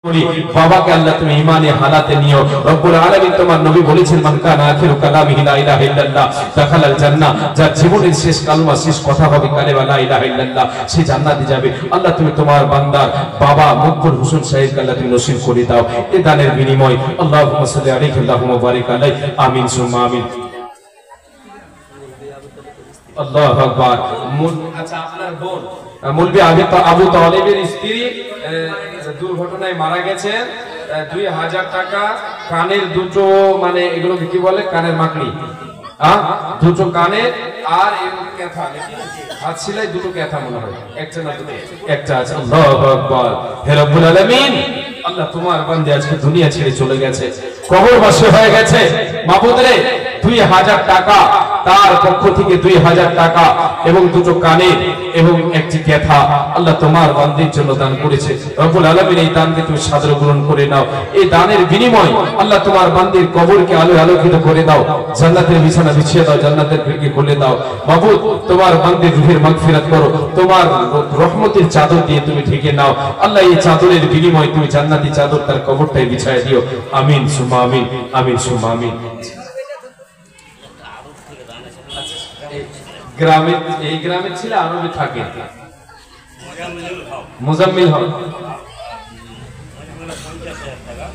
বাবাকে আল্লাহ তুমি ঈমানে হালাতে নিও। রব্বুল আলামিন তোমার নবী বলেছেন মান কানা আখিরু কালামিহি লা ইলাহা ইল্লাল্লাহ দাখালাল জান্নাহ, যার জীবনের শেষ কালমা শেষ কথা হবে কালেমা লা ইলাহা ইল্লাল্লাহ, সে জান্নাতে যাবে। আল্লাহ তুমি তোমার বান্দার বাবা মকবুল হোসেন সাহেবকে আল্লাহ তুমি নসিব করে দাও এই দানের বিনিময়। আল্লাহুম্মা সাল্লি আলাইহি আল্লাহুম্মা বারিক আলাইহি আমিন সুম্মা আমিন। আল্লাহু আকবার। আচ্ছা আপনার বোন মুলবি আবু তালেবের স্ত্রী দুর্ঘটনায় মারা গেছেন, 2000 টাকা কানের দুটো মানে এগুলো কি বলে কানের মাকড়ি, দুটো কানের আর ক্যাথা হাত সেলাই দুটো ক্যাথা মনে হয় একটা না দুটো একটা আছে। আল্লাহু আকবার। হে রব্বুল আলামিন আল্লাহ তোমার বান্দা আজকে দুনিয়া ছেড়ে চলে গেছে, কবরবাসী হয়ে গেছে। মাবুদ রে 2000 টাকা তার পক্ষ থেকে 2000 টাকা এবং দুটো কানে এবং একটি ক্যাথা আল্লাহ তোমার বান্দির জন্য দান করেছে। রব্বুল আলামিন এই দানকে তুমি সাদরে গ্রহণ করে নাও। এই দানের বিনিময় আল্লাহ তোমার বান্দির কবরকে আলোয় আলোকিত করে দাও, জান্নাতের বিছানা বিছিয়ে দাও, জান্নাতের খিড়কি খুলে দাও। মাবুদ তোমার বান্দির রূহের মাগফিরাত করো, তোমার রহমতের চাদর দিয়ে তুমি ঢেকে নাও। আল্লাহ এই চাদরের বিনিময় তুমি জান্নাতি চাদর তার কবরটাই বিছায় দিও। আমিন সুম্মা আমিন, আমিন সুম্মা আমিন। গ্রামে এই গ্রামে ছিল আরবে থাকে মুজাম্মিল হক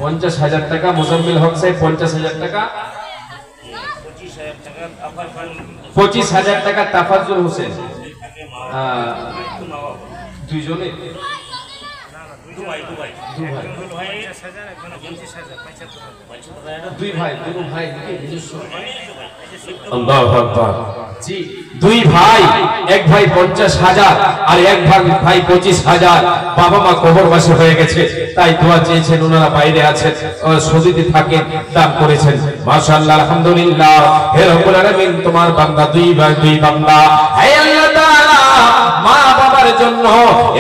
50,000 টাকা, মুজাম্মিল হক সাহেব 50,000 টাকা, 25,000 টাকা তাফাজ্জুল হোসেন দুইজনে দুই ভাই আল্লাহু আকবার। জি দুই ভাই, এক ভাই 50,000 আর এক ভাই 25,000। বাবা মা কবরবাসী হয়ে গেছে, তাই দোয়া চেয়েছেন, ওনারা বাইরে আছেন, সৌদিতে থাকেন, দান করেছেন। মাশাআল্লাহ আলহামদুলিল্লাহ। হে রব্বুল আলামিন তোমার বান্দা দুই বান্দা, হে আল্লাহ তাআলা মা বাবার জন্য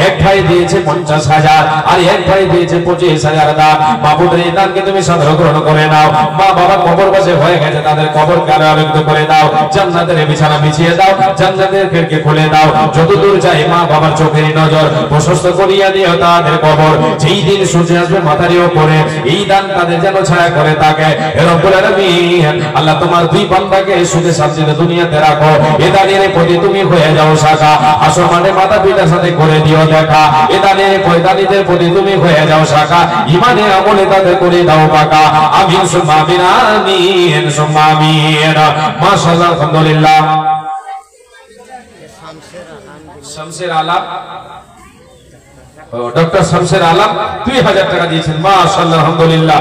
এক ভাই দিয়েছে 50,000 আর এক ভাই দিয়েছে 25,000 দান। মাবুদ এই দানকে তুমি সাদরে গ্রহণ করে নাও। মা বাবা কবরবাসী হয়ে গেছে, তাদের কবরকে আলোকিত করে দাও, জান্নাতের বিছানা বিছিয়ে দাও, জান্নাতের খিড়কি খুলে দাও। যতদূর যায় মা বাবার চোখের নজর প্রশস্ত করিয়া দিও তাদের কবর। যেই দিন সূর্য আসবে মাথার উপরে এই দান তাদের যেন ছায়া করে থাকে। হে রব্বুল আলামিন আল্লাহ তোমার দুই বান্দাকে সুখে শান্তিতে দুনিয়াতে রাখো। এ দানের প্রতি তুমি হয়ে যাও শাখা, আসর মানে মাতা পিতার সাথে করে দিও দেখা। এ দানের পয়দানিদের প্রতি তুমি হয়ে যাও শাখা, ইমানে আমলে তাদের করে দাও পাকা। আমিন সুম্মা আমিন, আমিন সুম্মা আমিন। মাশাআল্লাহ আলহামদুলিল্লাহ। শামসের আলম ডক্টর শামসের আলম 2000 টাকা দিয়েছেন। মাশাআল্লাহ আলহামদুলিল্লাহ।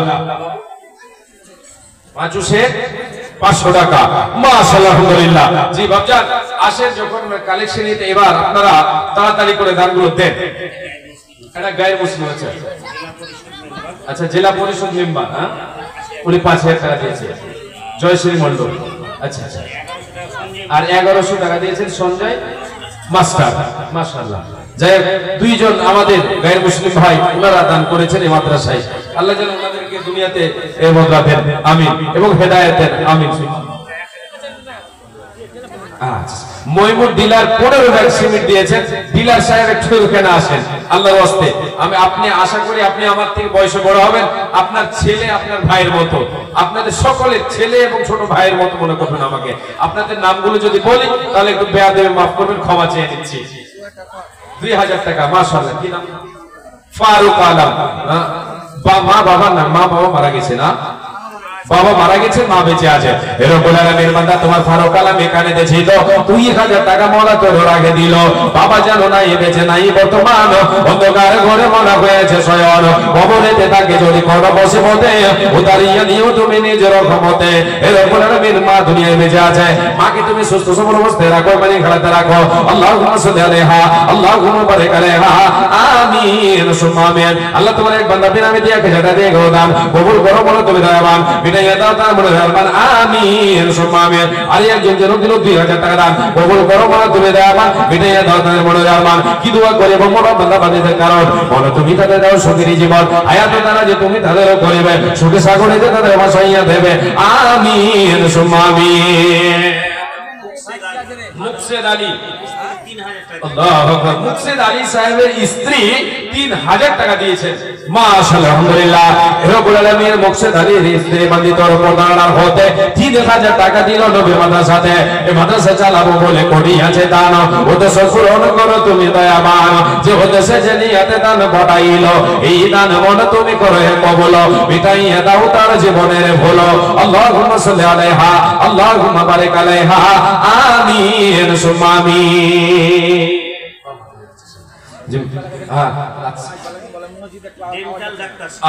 মাচুসে 500 টাকা। মাশাআল্লাহ আলহামদুলিল্লাহ। জি বাবজান আসেন যখন কালেকশন নিতে, এবার আপনারা তাড়াতাড়ি করে দানগুলো দেন। এটা গায়ের মুসলিম আছে, আচ্ছা জেলা পরিষদ মেম্বার, হ্যাঁ উনি 5000 টাকা দিয়েছে। জয়শ্রী মন্ডল, আচ্ছা আচ্ছা, আর 1100 টাকা দিয়েছেন সঞ্জয় মাস্টার। মাশাআল্লাহ। যাই দুইজন আমাদের গায়ের মুসলিম ভাই ওনারা দান করেছেন এই মাদ্রাসায়। আল্লাহ যেন ওনাদেরকে দুনিয়াতে বদলা দেন, আমিন, এবং হেদায়েত দেন, আমিন। মইমুর ডিলার 15 ব্যাগ সিমেন্ট দিয়েছেন। ডিলার সাহেব একটু এখানে আসেন আল্লাহর ওয়াস্তে। আপনি আশা করি আপনি আমার থেকে বয়সে বড় হবেন, আপনার ছেলে আপনার ভাইয়ের মতো, আপনাদের সকলের ছেলে এবং ছোট ভাইয়ের মতো মনে করবেন আমাকে। আপনাদের নামগুলো যদি বলি তাহলে একটু বেয়াদবি মাফ করবেন, ক্ষমা চেয়ে নিচ্ছি। 2000 টাকা। মাশাআল্লাহ। কি নাম? ফারুক আলম। মা বাবার নাম? মা বাবা মারা গেছে না, বাবা মারা গেছে, মা বেঁচে আছে। হে রব্বুল আলামিন বান্দা তোমার ফারুক আলম এখানে দেছি তো 2000 টাকা মওলা তোর আগে দিল। বাবা জানো না এ বেঁচে নাই বর্তমান, অন্ধকার ঘরে মারা হয়েছে শয়ন, কবরেতে তাকে যদি করো বসে মতে উতারিয়া দিও তুমি নিজের ক্ষমতে। হে রব্বুল আলামিন মা দুনিয়ায় বেঁচে আছে, মাকে তুমি সুস্থ সবল অবস্থায় রাখো, মানে খেলাতে রাখো। আল্লাহুম্মা সাল্লি আলাইহা আল্লাহুম্মা বারিক আলাইহা আমিন সুম্মা আমিন। আল্লাহ তোমার এক বান্দা বিনামে দিয়া খেলাটা দিয়ে গোদান কবুল করো, বলো তুমি দয়াবান, বিনাইয়া দাও তার মনে রহমান, আমিন সুম্মা আমিন। আর একজন যেন দিল 2000 টাকা দান, কবুল করো, বলো তুমি দয়াবান, বিনাইয়া দাও তার মনে রহমান। কি দোয়া করে বড় বান্দা বান্দিদের কারণ বলো তুমি তাদের দাও সুখের জীবন, আয়াত দ্বারা যে তুমি তাদেরও করিবে সুখে সাগরে যে তাদের ভাসাইয়া দেবে, আমিন সুম্মা আমিন। মুকসেদ আলী, আল্লাহু আকবার, মুকসেদ আলী সাহেবের স্ত্রী 3000 টাকা দিয়েছেন। মাশাআল্লাহ, আলহামদুলিল্লাহ। রব্বুল আলামিন মুকসেদ আলীর স্ত্রী বান্দিতর প্রদানার হতে 3000 টাকা দিল নবী মাদ্রাসাতে। এই মাদ্রাসা চালাবো বলে করিয়াছে দান, উদ্দেশ্য পূরণ করো তুমি দয়াবান। যে উদ্দেশ্যে যে নিয়তে দান পাঠাইল, এই দান মনে তুমি করো কবুল, মিটাইয়া দাও তার জীবনের ভুল। আল্লাহুম্মা সাল্লি আলাইহা, আল্লাহুম্মা বারিক আলাইহা, আমিন সুম্মা আমিন।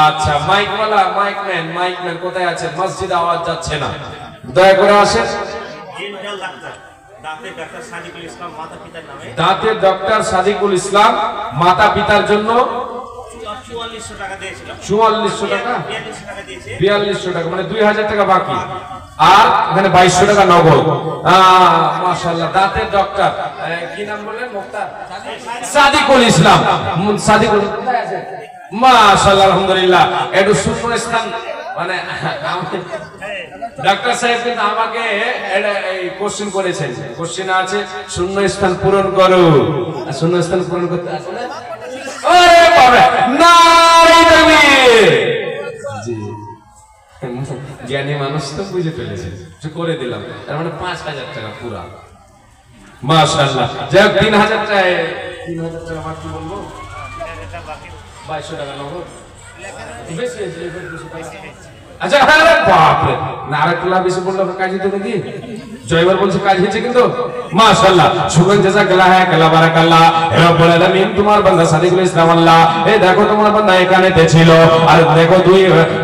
আচ্ছা, মাইকম্যান কোথায় আছেন? মসজিদে আওয়াজ যাচ্ছে না, দয়া করে আসেন। দাঁতের ডক্টর সাদিকুল ইসলাম মাতা পিতার জন্য 4400 টাকা, 4200 টাকা, মানে 2000 টাকা বাকি, আর এখানে 2200 টাকা নগদ। মাশাআল্লাহ, দাঁতের ডক্টর কি নাম বললেন? মুক্তার সাদিকুল ইসলাম। সাদিকুল কোথায় আছে? মাশাআল্লাহ, আলহামদুলিল্লাহ। একটু শূন্য স্থান, মানে ডাক্তার সাহেব কিন্তু আমাকে কোশ্চেন করেছেন, কোশ্চেন আছে শূন্য স্থান পূরণ করো। শূন্য স্থান পূরণ করতে আসলে জ্ঞানী মানুষ তো বুঝে ফেলেছে, করে দিলাম। তার মানে 5000 টাকা পুরা। মাশাআল্লাহ, যাই 3000 টাকা, 3000 টাকা আমার কি বলবো, 2200 টাকা নগদ। আচ্ছা, বাপরে, নারাকুল্লাহ বেশি বললো কাজ হইতে নাকি? জয়বার বলছে কাজ হয়েছে কিন্তু। মাশাআল্লাহ, শুকরান জাযাকাল্লাহ, কাল্লা বারাকাল্লাহ। হে রব্বুল আলামিন, তোমার বান্দা সাদিকুল ইসলাম আল্লাহ, এই দেখো তোমার বান্দা এখানেতে ছিল, আর দেখো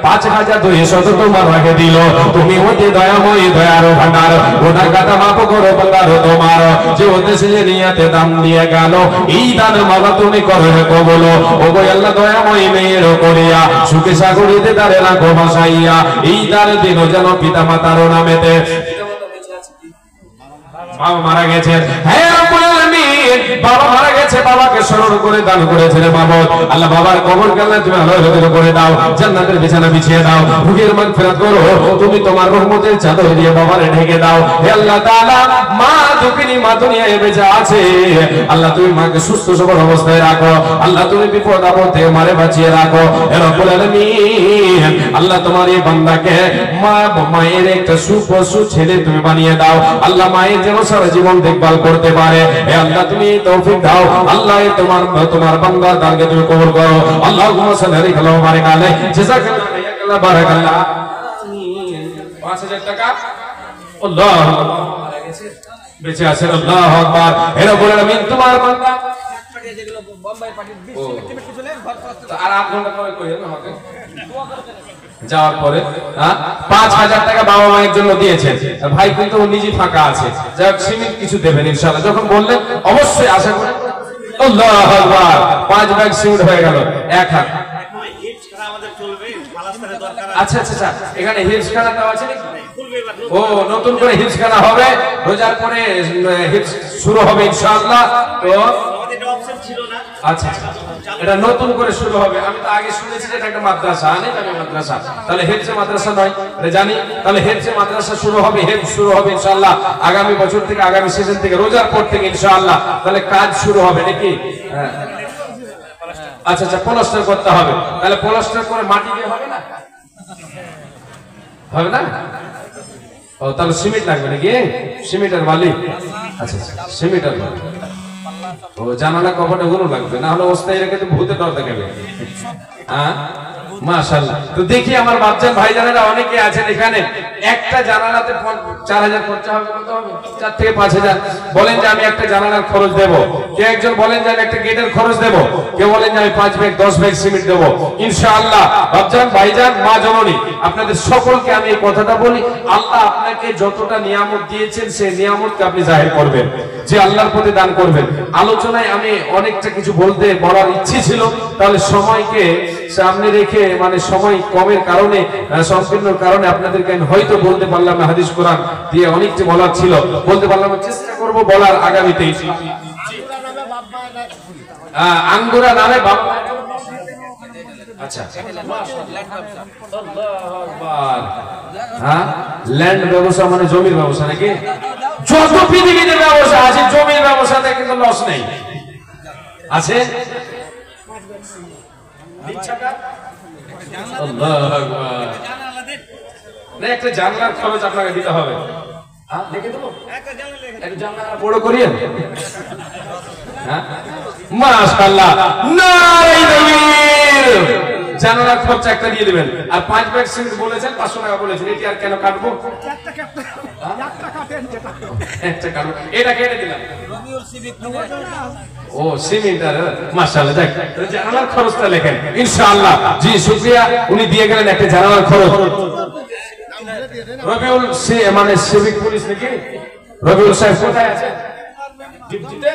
5200 তোমার ভাগে দিল। তুমি অতি দয়াময়ী, দয়ার ভান্ডার, গোটা গাতা মাফ করো বান্দার তোমার। যে উদ্দেশ্যে যে নিয়তে দান দিয়ে গেল, এই দান মাওলা তুমি করো কবুল। ওগো আল্লাহ, দয়াময়ী মেয়ের করিয়া সুখে সাগরিতে দাঁড়ে রাখো বাসাইয়া। এই দান দিন যেন পিতা মাতার নামেতে। বাবা মারা গেছে, হ্যাঁ রব্বুল আলামিন, বাবা মারা গেছে, বাবাকে স্মরণ করে দান করেছেন মাবুদ। আল্লাহ, বাবার কবরকে আল্লাহ তুমি আলোকিত করে দাও, জান্নাতের বিছানা বিছিয়ে দাও, রুহের মাগফিরাত করো, তুমি তোমার রহমতের চাদর দিয়ে বাবারে ঢেকে দাও। হে আল্লাহ তাআলা, মা দুঃখিনী, মা দুনিয়ায় বেঁচে আছে, আল্লাহ তুমি মাকে সুস্থ সবল অবস্থায় রাখো। আল্লাহ তুমি বিপদ আপদ থেকে মারে বাঁচিয়ে রাখো। হে রব্বুল আলামিন, আল্লাহ তোমার এই বান্দাকে মায়ের একটা সুপশু ছেলে তুমি বানিয়ে দাও। আল্লাহ, মায়ের যেন সারা জীবন দেখভাল করতে পারে। হে আল্লাহ, তুমি তৌফিক দাও। আল্লাহ, তোমার বান্দার দানকে তুমি কবুল করো। আল্লাহুম্মা সাল্লি আলা ওয়া বারিক আলাইহি, জাযাকাল্লাহ বারাকাল্লাহ। 5000 টাকা। আল্লাহু আকবার, মারা গেছে, বেঁচে আছেন। আল্লাহু আকবার। হে রব্বুল আলামিন, তোমার বান্দা যেগুলো বোম্বাই পার্টি 20 সেন্টিমিটার পিছনে ঘর আর 8 ঘন্টা পরে কই হবে আমাকে যাওয়ার পরে 5000 টাকা বাবা মায়ের জন্য দিয়েছেন। ভাই কিন্তু নিজে ফাঁকা আছে, যাক সীমিত কিছু দেবেন ইনশাআল্লাহ। যখন বললেন অবশ্যই আশা করি। আল্লাহু আকবার, 5 ব্যাগ সিমেন্ট হয়ে গেল। এক হাত আচ্ছা আচ্ছা আচ্ছা, এখানে হিপসখানা দেওয়া আছে নাকি? ও, নতুন করে হিপসখানা হবে, রোজার পরে হিপস শুরু হবে ইনশাআল্লাহ। তো আচ্ছা, এটা নতুন করে শুরু হবে। আমি তো আগে শুনেছি যে এটা একটা মাদ্রাসা, আমি মাদ্রাসা, তাহলে হেফজে মাদ্রাসা নয়, এটা জানি। তাহলে হেফজে মাদ্রাসা শুরু হবে, হেফজ শুরু হবে ইনশাআল্লাহ আগামী বছর থেকে, আগামী সিজন থেকে, রোজার পর থেকে ইনশাআল্লাহ। তাহলে কাজ শুরু হবে নাকি? হ্যাঁ, আচ্ছা আচ্ছা, প্লাস্টার করতে হবে। তাহলে প্লাস্টার করে মাটি দিয়ে হবে না? হবে না? ও, তাহলে সিমেন্ট লাগবে নাকি? সিমেন্ট আর বালি? আচ্ছা আচ্ছা, সিমেন্ট আর বালি। ও, জানালা কপাটে ওগুলো লাগবে, না হলে অবস্থায় রেখে তো ভূতে ডর দেখাবে। হ্যাঁ, মাশাআল্লাহ। তো দেখি আমার বাচ্চার ভাইজানেরা অনেকে আছেন এখানে, একটা জানালাতে 4000 খরচা হবে। কত হবে? 4 থেকে 5000। বলেন যে আমি একটা জানালার খরচ দেব। কেউ একজন বলেন যে আমি একটা গেটের খরচ দেব। কেউ বলেন যে আমি 5 ব্যাগ 10 ব্যাগ সিমেন্ট দেব। ইনশাআল্লাহ বাচ্চান, ভাইজান, মা জননী, আপনাদের সকলকে আমি এই কথাটা বলি, আল্লাহ আপনাকে যতটা নিয়ামত দিয়েছেন সেই নিয়ামতকে আপনি জাহির করবেন, যে আল্লাহর প্রতি দান করবেন। আলোচনায় আমি অনেকটা কিছু বলার ইচ্ছে ছিল, তাহলে সময়কে সামনে রেখে, মানে সময় কমের কারণে, সংকীর্ণর কারণে আপনাদেরকে আমি হয়তো বলতে পারলাম না। হাদিস কোরআন দিয়ে অনেকটা বলার ছিল, বলতে পারলাম, চেষ্টা করব বলার আগামীতে। আঙ্গুরা নামে বাবা, আচ্ছা, আল্লাহু আকবার। হ্যাঁ, ল্যান্ড ব্যবসা মানে জমির ব্যবসা নাকি? যত পৃথিবীতে ব্যবসা আছে জমির ব্যবসাতে কিন্তু লস নেই আছে। আল্লাহু আকবার। না একটা জানলার খরচ আপনাকে দিতে হবে। হ্যাঁ লিখে দেবো একটা জানলা বড় করিয়েন। হ্যাঁ মাশাআল্লাহ নারায়ে তাকবীর। জানালার খরচ একটা দিয়ে দিবেন। আর 5 ব্যাগ সিমেন্ট বলেছেন 500 টাকা বলেছেন, এটি আর কেন কাটবো? একটা কাটবো, এটা কেটে দিলাম। ও সিমেন্ট আর মাশাআল্লাহ। দেখ জানালার খরচটা লেখেন ইনশাআল্লাহ। জি শুকরিয়া, উনি দিয়ে গেলেন একটা জানালার খরচ। রবিউল মানে সিভিক পুলিশ নাকি? রবিউল সাহেব কোথায় আছে? ডিউটিতে?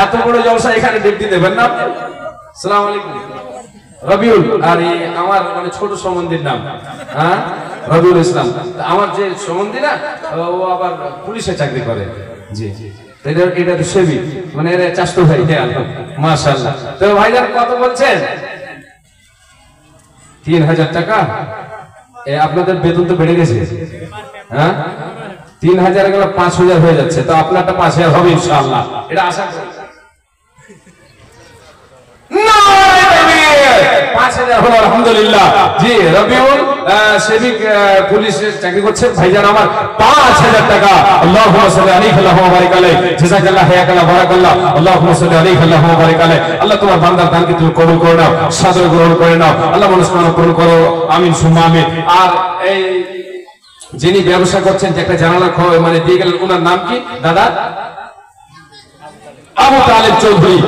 এত বড় জলসা এখানে ডিউটি দেবেন না? আসসালামু আলাইকুম। রবিউল আর আমার মানে ছোট সম্বন্ধীর নাম হ্যাঁ রবিউল ইসলাম। আমার যে সম্বন্ধী না ও আবার পুলিশে চাকরি করে। জি এটা তো সেবি মানে এর চাষতো ভাই। মাশাআল্লাহ। তো ভাইজান কত বলছেন? 3000 টাকা। আপনাদের বেতন তো বেড়ে গেছে হ্যাঁ 3000 গেলে 5000 হয়ে যাচ্ছে। তো আপনারটা 5000 হবে ইনশাআল্লাহ, এটা আশা করি। 5000 হলো আলহামদুলিল্লাহ। জি রবিউল সেবিক পুলিশে চাকরি করছে ভাইজান আমার 5000 টাকা। আল্লাহুম্মা সাল্লি আলাইহি ওয়া বারিক আলাইহি। জাযাকাল্লাহু হায়াকাল্লাহু বারাকাল্লাহু। আল্লাহুম্মা সাল্লি আলাইহি ওয়া বারিক আলাইহি। আল্লাহ তোমার বান্দার দানকে তুমি কবুল করে নাও, সাদর গ্রহণ করে নাও। আল্লাহ মনস্কামনা পূরণ করো, আমিন সুম্মা আমিন। আর এই যিনি ব্যবসা করছেন যে একটা জানালা মানে দিয়ে গেলেন, ওনার নাম কি দাদা? আবু তালেব চৌধুরী।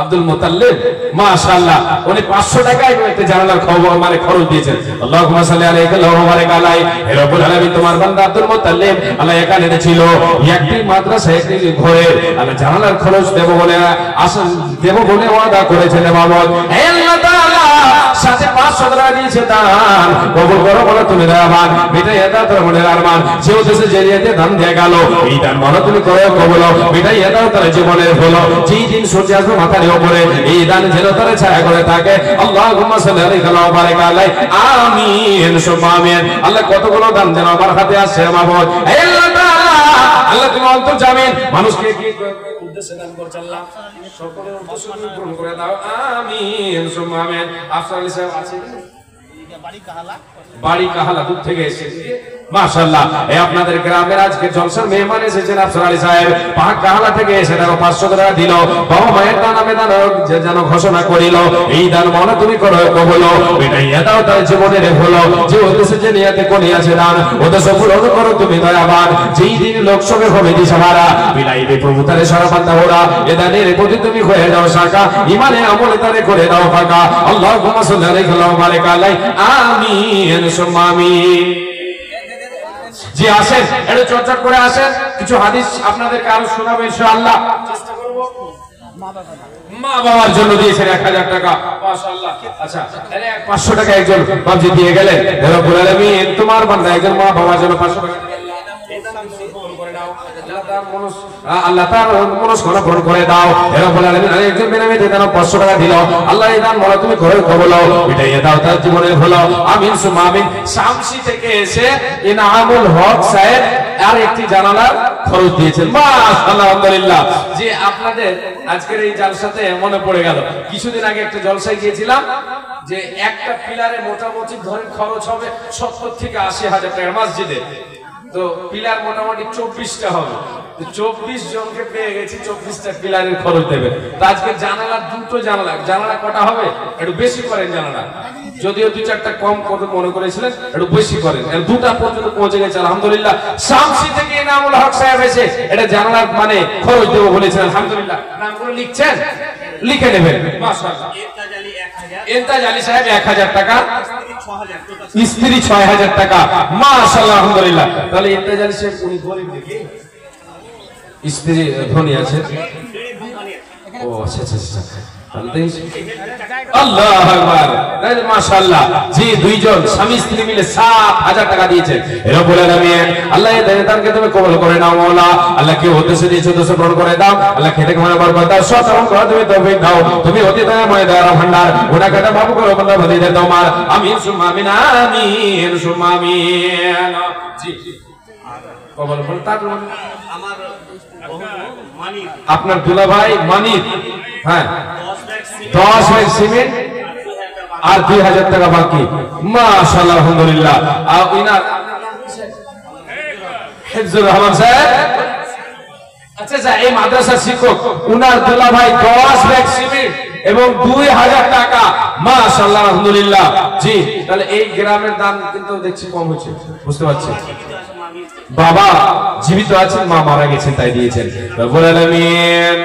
আব্দুল মুতাল্লিব মাশাআল্লাহ। উনি 500 টাকায় একটা জানালার খবর মানে খরচ দিয়েছেন। আল্লাহুম্মা সাল্লি আলাইহি ওয়া বারিক আলাইহি। হে রব্বুল আলামিন তোমার বান্দা আব্দুল মুতাল্লিব আল্লাহ এখানে ছিল একটি মাদ্রাসা একটি ঘরে আল্লাহ জানালার খরচ দেব বলে ওয়াদা করেছেন বাবদ। হে আল্লাহ তাআলা সাথে 500 টাকা দিয়েছে দান কবুল করো বলে তুমি দয়াবান। মিটাই এটা তোর মনের আরমান, যে উদ্দেশ্যে জেরিয়াতে দান দিয়ে গেল এই দান মনে তুমি করো কবুল। মিটাই এটা তোর জীবনের হলো যেই দিন সূর্য আসবে মাথার উপরে এই দান যেন তোর ছায়া করে থাকে। আল্লাহুম্মা সাল্লি আলাইহি ওয়া বারিক আলাইহি। আমিন সুম্মা আমিন। আল্লাহ কতগুলো দান যেন আমার হাতে আসছে মাবুদ। হে আল্লাহ তাআলা আল্লাহ তুমি অন্তর্যামী, মানুষকে কি উদ্দেশ্যে দান করছ আল্লাহ সকলের উদ্দেশ্য পূরণ করে দাও। আমিন সুম্মা আমিন। আফসার আলী সাহেব আছে বাড়ি কাহালা দূর থেকে এসেছে মাশাআল্লাহ। এই আপনাদের গ্রামের আজকে জলসার মেহমান এসেছেন আফসার আলী সাহেব পাক কাহালা থেকে এসে দেখো 500 টাকা দিল। বাবা মায়ের নামে দান যেন ঘোষণা করিল এই দান মনে তুমি করো কবুল। এটাই দাও তার জীবনের হলো যে উদ্দেশ্যে যে নিয়তে করিয়াছে দান উদ্দেশ্য পূরণ করো তুমি দয়াবান। যেই দিন লোকসভা হবে দিশাহারা বিলাইবে প্রভু তারে সারা বান্দা ওরা এ দানের প্রতি তুমি হয়ে যাও শাখা ইমানে আমলে তারে করে দাও ফাঁকা। আল্লাহুম্মা সাল্লি আলাইহি ওয়া বারিক আলাইহি। আমিন সুম্মা আমিন। জি আসেন একটু চর্চা করে আসেন, কিছু হাদিস আপনাদেরকে আরো শোনাবো ইনশাআল্লাহ। চেষ্টা করব। মা বাবার জন্য দিয়েছেন 1000 টাকা মাশাআল্লাহ। আচ্ছা আরে 500 টাকা একজন বাবজি দিয়ে গেলেন। রব্বুল আলামিন তোমার বান্দা একজন মা বাবার জন্য 500 টাকা আল্লাহ তার মনস্কামনা পূরণ করে দাও। রব্বুল আলামিন আরেকজন বেনামীতে দাও 500 টাকা দিল। আল্লাহ এই দান মনে তুমি করে কবুল এটাই দাও তার জীবনের হলো আমিন সুম্মা আমিন। শামসি থেকে এসে ইনামুল হক সাহেব আর একটি জানালার খরচ দিয়েছেন মাশাআল্লাহ আলহামদুলিল্লাহ। যে আপনাদের আজকের এই জলসাতে মনে পড়ে গেল কিছুদিন আগে একটা জলসায় গিয়েছিলাম যে একটা পিলারে মোটামুটি ধরেন খরচ হবে 70 থেকে 80,000 টাকা মসজিদে। তো পিলার মোটামুটি 24টা হবে। 24 জনকে পেয়ে গেছি 24টা পিলারের খরচ দেবে। তো আজকে জানালা দুটো জানালা কটা হবে একটু বেশি করেন জানালা, যদিও 2-4টা কম কত মনে করেছিলেন একটু বেশি করেন। দুটা পর্যন্ত পৌঁছে গেছে আলহামদুলিল্লাহ। শামসি থেকে ইনামুল হক সাহেব এসে এটা জানালার মানে খরচ দেবো বলেছেন আলহামদুলিল্লাহ। নামগুলো লিখছেন লিখে নেবেন মাশাআল্লাহ। ইন্তাজ আলী সাহেব 1000 টাকা, স্ত্রী 6000 টাকা মাশাআল্লাহ আলহামদুলিল্লাহ। তাহলে ইন্তাজ আলী সাহেব উনি গরিব নাকি স্ত্রী ধনী আছে? ও আচ্ছা আচ্ছা আল্লাহু আকবার, মাশাআল্লাহ। জি, দুইজন স্বামী স্ত্রী মিলে 7,000 টাকা দিয়েছেন। রব্বুল আলামিন আল্লাহ এই দানকে তুমি কবুল করে নাও মাওলা। আল্লাহ কি উদ্দেশ্য দিয়েছো উদ্দেশ্য পূরণ করে দাও। আল্লাহ খেতে খাওয়া বরকত দাও, সৎ এবং করা তুমি তৌফিক দাও। তুমি অতি দয়াময় দয়ার ভান্ডার, গুনাহ কাটা মাফ করো বান্দা বান্দীদের তোমার। আমিন সুম্মা আমিন, আমিন সুম্মা আমিন। জি কবুল করুন। তারপর আমার আপনার দুলা ভাই মানিক, হ্যাঁ 10 ব্যাগ সিমেন্ট আর 2000 টাকা বাকি। মাশাআল্লাহ, আলহামদুলিল্লাহ। আর ইনার হিফজুর রহমান সাহেব, আচ্ছা আচ্ছা, এই মাদ্রাসার শিক্ষক, উনার দুলা ভাই 10 ব্যাগ সিমেন্ট এবং 2000 টাকা। মাশাআল্লাহ, আলহামদুলিল্লাহ। জি, তাহলে এই গ্রামের দাম কিন্তু দেখছি কম হচ্ছে, বুঝতে পারছি। বাবা জীবিত আছেন, মা মারা গেছেন, তাই দিয়েছেন। রব্বুল আলামিন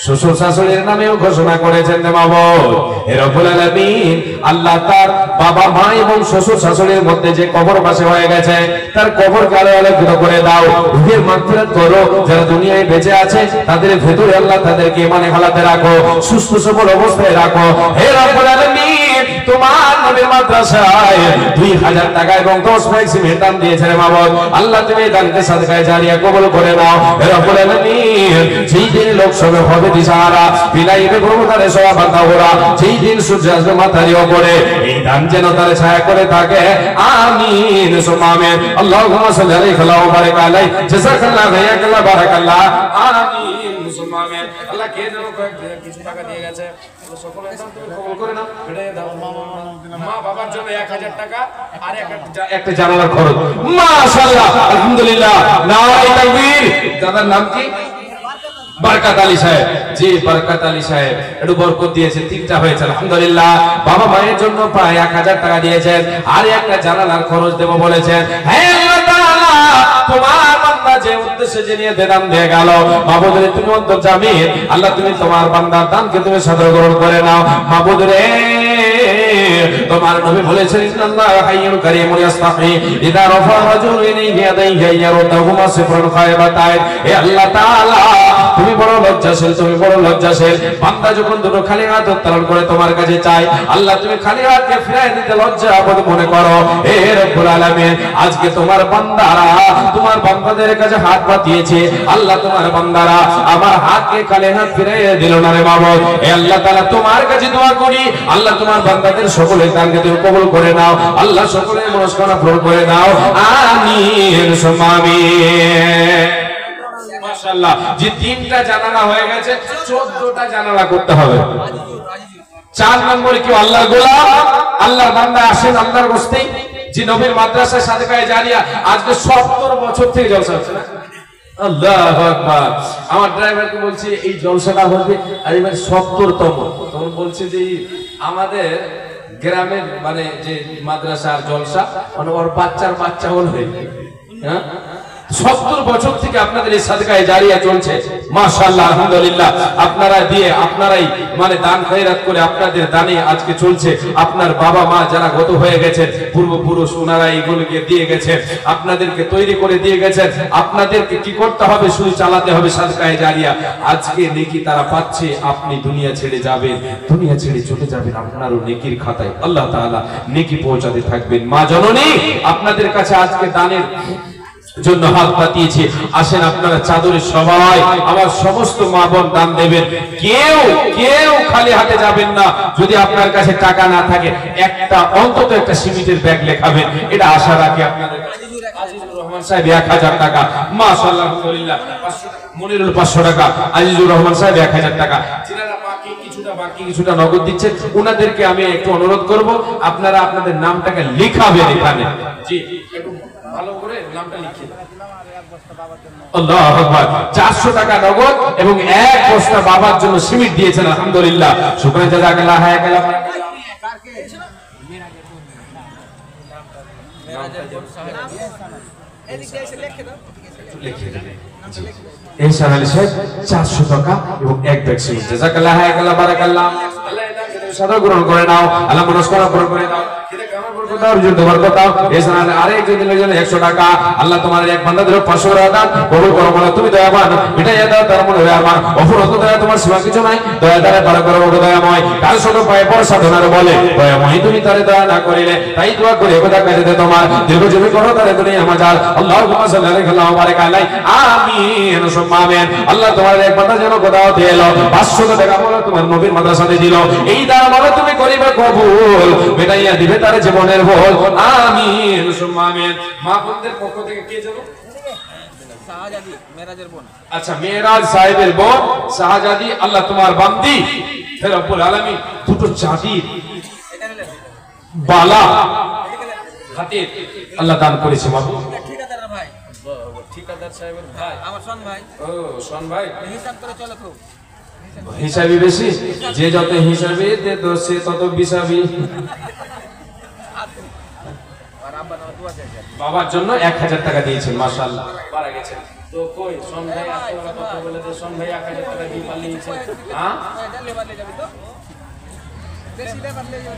শ্বশুর শাশুড়ির নামেও ঘোষণা করেছেন মাবুদ। হে রব্বুল আলামিন, আল্লাহ তার বাবা মা এবং শ্বশুর শাশুড়ির মধ্যে যে কবর পাশে হয়ে গেছে, তার কবরকে আলোকিত করে দাও, রূহের মাগফিরাত করো। যারা দুনিয়ায় বেঁচে আছে তাদের ভেতরে আল্লাহ তাদেরকে ইমানে হালাতে রাখো, সুস্থ সবল অবস্থায় রাখো। হে রব্বুল আলামিন, তোমার নবীর মাদ্রাসায় 2000 টাকা এবং 10 ব্যাগ সিমেন্ট দান দিয়েছেন মাবুদ। আল্লাহ তুমি এই দানকে সাদকায়ে জারিয়া কবুল করে নাও। হে রব্বুল আলামিন, যেই দিন লোক সবে হবে দিশাহারা, বিলাইবে প্রভুতারে সওয়া বান্দা ওরা, যেই দিন সূর্য আসবে মাথার উপরে, এই দান যেন তার ছায়া করে থাকে। আমিন সুম্মা আমিন। আল্লাহুম্মা সাল্লি আলাইহি ওয়া বারিক আলাইহি, জাযাকাল্লাহু খাইরাল্লাহ, বারাকাল্লাহ। আমিন সুম্মা আমিন। আল্লাহ কে যেন কিছু টাকা দিয়ে গেছে, সকলের দান তুমি কবুল করে নাও। এটা দাও মা বাবার জন্য 1000 টাকা আর একটা জানালার খরচ। মাশাআল্লাহ, আলহামদুলিল্লাহ, নারে তাকবীর। দাদার নাম কি? বরকত আলী সাহেব। জি, বরকত আলী সাহেব একটু বরকত দিয়েছেন, 3টা হয়েছে, আলহামদুলিল্লাহ। বাবা মায়ের জন্য প্রায় 1000 টাকা দিয়েছেন, আর একটা জানালার খরচ দেব বলেছেন। হে আল্লাহ তাআলা, তোমার বান্দা যে উদ্দেশ্যে যে নিয়ে দান দিয়ে গেল, মাবুদ রে তুমি অন্তর্যামী, আল্লাহ তুমি তোমার বান্দার দানকে তুমি সাদর গ্রহণ করে নাও। মাবুদ রে, তোমার নবী বলেছেন, ইন্নাল্লাহ হাইয়ুন কারীমুন ইস্তাহি ইযা রাফা রাজুলু ইলাইহি ইয়াদাইহি ইয়ারুদাহুমা সিফরুন খায়বাতাইন। হে আল্লাহ তাআলা, তুমি বড় লজ্জাশীল, তুমি বড় লজ্জাশীল। বান্দা যখন দুটো খালি হাত উত্তোলন করে তোমার কাছে চাই, আল্লাহ তুমি খালি হাতকে ফিরিয়ে দিতে লজ্জা বোধ মনে করো। হে রব্বুল আলামিন, আজকে তোমার বান্দারা তোমার বান্দাদের কাছে হাত পাতিয়েছে, আল্লাহ তোমার বান্দারা আমার হাতকে খালি হাত ফিরিয়ে দিল না রে মাবুদ। হে আল্লাহ তাআলা, তোমার কাছে দোয়া করি, আল্লাহ তোমার বান্দাদের সকলের দানকে তুমি কবুল করে নাও। আল্লাহ সকলের মনস্কামনা পূরণ করে দাও। আমিন সুম্মা আমিন। মাশাআল্লাহ, যে 3টা জানালা হয়ে গেছে, 14টা জানালা করতে হবে। 4 নম্বরে কি আল্লাহর গোলাম, আল্লাহর বান্দা আসেন আল্লাহর বস্তি, যে নবীর মাদ্রাসায় সাদকায়ে জারিয়া আজকে 70 বছর থেকে জলসা হচ্ছে না। আল্লাহু আকবার। আমার ড্রাইভারকে বলছি এই জলসাটা হবে আর এবার 70তম। তখন বলছে যে আমাদের গ্রামের মানে যে মাদ্রাসার জলসা, মানে ওর বাচ্চা হলো, হ্যাঁ 70 বছর থেকে আপনাদের এই সাদকায়ে জারিয়া চলছে। মাশাআল্লাহ, আলহামদুলিল্লাহ। আপনারা দিয়ে, আপনারাই মানে দান খয়রাত করে, আপনাদের দানে আজকে চলছে। আপনার বাবা মা যারা গত হয়ে গেছেন, পূর্বপুরুষ, ওনারা এইগুলোকে দিয়ে গেছেন, আপনাদেরকে তৈরি করে দিয়ে গেছেন। আপনাদেরকে কি করতে হবে? শুধু চালাতে হবে সাদকায়ে জারিয়া। আজকে নেকি তারা পাচ্ছে, আপনি দুনিয়া ছেড়ে যাবেন, দুনিয়া ছেড়ে চলে যাবেন, আপনারও নেকির খাতায় আল্লাহ তাআলা নেকি পৌঁছাতে থাকবেন। মা জননী আপনাদের কাছে আজকে দানের জন্য হাত পাতিয়েছে। আসেন আপনারা চাদরে সবাই আমার সমস্ত মা বোন দান দেবেন। কেউ খালি হাতে যাবেন না। যদি আপনার কাছে টাকা না থাকে, অন্তত একটা সিমেন্টের ব্যাগ লেখাবেন, এটা আশা রাখি আপনাদের কাছে। আজিজুর রহমান সাহেব 1000 টাকা, মাশাআল্লাহ, আলহামদুলিল্লাহ। মনিরুল 500 টাকা, আজিজুর রহমান সাহেব 1000 টাকা। যারা বাকি কিছুটা নগদ দিচ্ছেন, ওনাদেরকে আমি একটু অনুরোধ করব, আপনারা আপনাদের নামটাকে লিখাবেন এখানে। জি, একটু ভালো করে নামটা লিখে দেন। আল্লাহু আকবার। 400 টাকা নগদ এবং 1 বস্তা বাবার জন্য সিমেন্ট দিয়েছেন, আলহামদুলিল্লাহ। শুকরান জাযাকাল্লাহ হায়াকাল্লাহ। ইহসান আলী সাহেব 400 টাকা এবং 1 ব্যাগ সিমেন্ট। জাযাকাল্লাহ হায়াকাল্লাহ, বারাকাল্লাহ। আল্লাহ এটাকে সাদা গ্রহণ করে নাও, আল্লাহ মনস্কামনা পূরণ করে দাও। কোথাও তোমার কোথাও এছাড়া আরেকজনের জন্য 100 টাকা আল্লাহ তোমার এক বান্দাদের 500 টাকা দান কবুল করো বলে তুমি দয়াবান মিটাইয়া দাও তার মনে দয়াবান অপরত দয়া তোমার সীমা কিছু নাই দয়া দ্বারা পার করো দয়াময় কাল ছোট পায়ে পর সাধনার বলে দয়াময় তুমি তারে দয়া না করিলে তাই দোয়া করে খোদা কাছে দে তোমার দীর্ঘজীবী করো তারে দুনিয়া মাজার আল্লাহুম্মা সাল্লি আলাইহি বারাক আলাই আমিন সুম্মা আমিন আল্লাহ তোমার এক বান্দা যেন কোথাও দিল 500 টাকা বলে তোমার নবীর মাদ্রাসাতে দিল এই দান বলে তুমি করিবে কবুল মিটাইয়া দিবে তার জীবনের ভুল আমিন সুম্মা আমিন মা বোনদের পক্ষ থেকে কে যাবে শাহজাদি মেরাজের বোন আচ্ছা মেরাজ সাহেবের বোন শাহজাদি আল্লাহ তোমার বান্দি হে রব্বুল আলামিন দুটো চাঁদি বালা হাতে আল্লাহ দান করেছে মাবু ঠিকাদার ভাই ঠিকাদার সাহেবের ভাই আমার শোন ভাই ও শোন ভাই হিসাব করে চলো খুব হিসাবই বেশি যে যত হিসাবে তে তো সে তত বিসাবি বাবার জন্য 1000 টাকা দিয়েছেন মাশাআল্লাহ মারা গেছেন তো কই শোন ভাই আজকে কথা বলে যে শোন ভাই 1000 টাকা দিয়ে পালিয়েছে হ্যাঁ এটা লেভেলে যাবে তো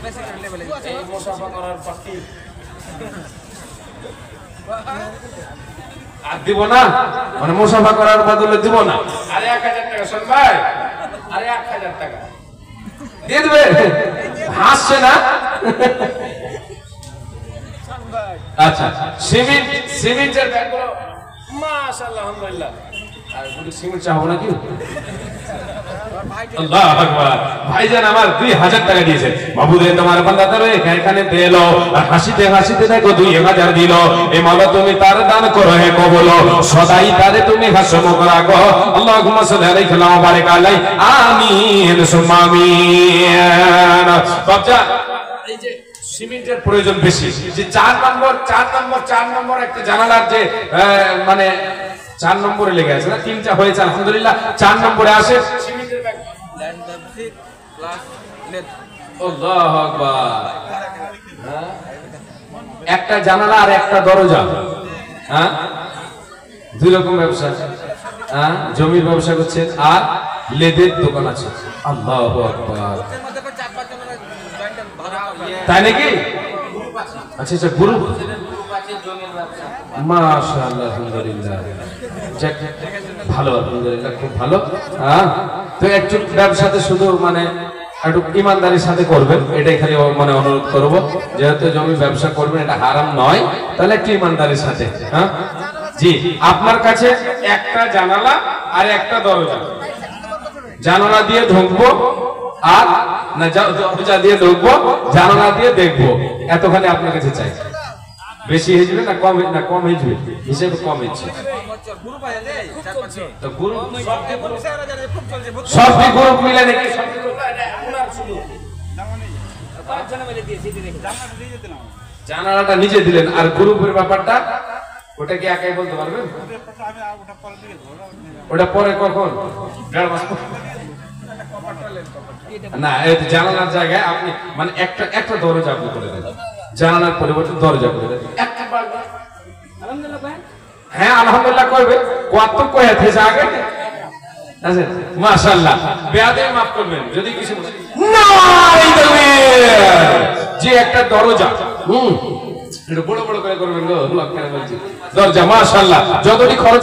বেশি লেভেলে এই মুসাফা করার পার্টি আর দিব না মানে মুসাফা করার বদলে দিব না আরে 1000 টাকা শোন ভাই আরে 1000 টাকা দিয়ে দিবে হাসছে না আচ্ছা সিমেন্টের ব্যাগগুলো মাশাআল্লাহ আলহামদুলিল্লাহ আর বলি সিমেন্ট চাও নাকি আল্লাহু আকবার ভাইজান আমার 2000 টাকা দিয়েছে বাবুরে তোমার বান্দা ধরে এখানে দিল আর হাসিতে হাসিতে দেখো 2000 দিল এই মাওলা তুমি তার দান করো হে কবুল সদাই তারে তুমি হাসমুখ রাখো আল্লাহুম্মা সাল্লি আলাইহি ওয়া বারাক আলাই আমিন সুম্মা আমিন বাচ্চা এই যে সিমেন্টের প্রয়োজন বেশি যে 4 নম্বর একটা জানালার যে মানে 4 নম্বরে লেগে আছে না তিনটা হয়েছে আলহামদুলিল্লাহ 4 নম্বরে আসে সিমেন্টের ব্যাগ প্লাস নেট আল্লাহু আকবার একটা জানালা আর একটা দরজা হ্যাঁ দুই রকম ব্যবসা হ্যাঁ জমির ব্যবসা করছেন আর লেদের দোকান আছে আল্লাহু আকবার তাই নাকি আচ্ছা আচ্ছা গ্রুপ আছে জমির ব্যবসা মাশাআল্লাহ আলহামদুলিল্লাহ ভালো আলহামদুলিল্লাহ খুব ভালো হ্যাঁ তো একটু ব্যবসাতে শুধু মানে একটু ইমানদারির সাথে করবেন এটাই খালি মানে অনুরোধ করব যেহেতু জমি ব্যবসা করবেন এটা হারাম নয় তাহলে একটু ইমানদারির সাথে হ্যাঁ জি আপনার কাছে একটা জানালা আর একটা দরজা জানালা দিয়ে ঢুকবো আর না দরজা দিয়ে ঢুকবো জানালা দিয়ে দেখবো এতখানি আপনার কাছে চাই বেশি হয়ে না কম হয়ে যাবে হিসেবে কম হচ্ছে তো গ্রুপ সবটি গ্রুপ মিলে নাকি জানালাটা নিজে দিলেন আর গ্রুপের ব্যাপারটা ওটা কি একাই বলতে পারবেন ওটা পরে কখন 1.5 মাস না এই জানালার জায়গায় আপনি মানে একটা দরজা আপনি করে দেন জানালার পরিবর্তে দরজা করে দেন হ্যাঁ আলহামদুলিল্লাহ করবে কত কয়ে থেকে আগে আচ্ছা মাশাআল্লাহ বেয়াদবি maaf করবেন যদি কিছু না যে একটা দরজা এটা বড় বড় করে করবেন গো লোক কেন বলছি দরজা মাশাআল্লাহ যতটি খরচ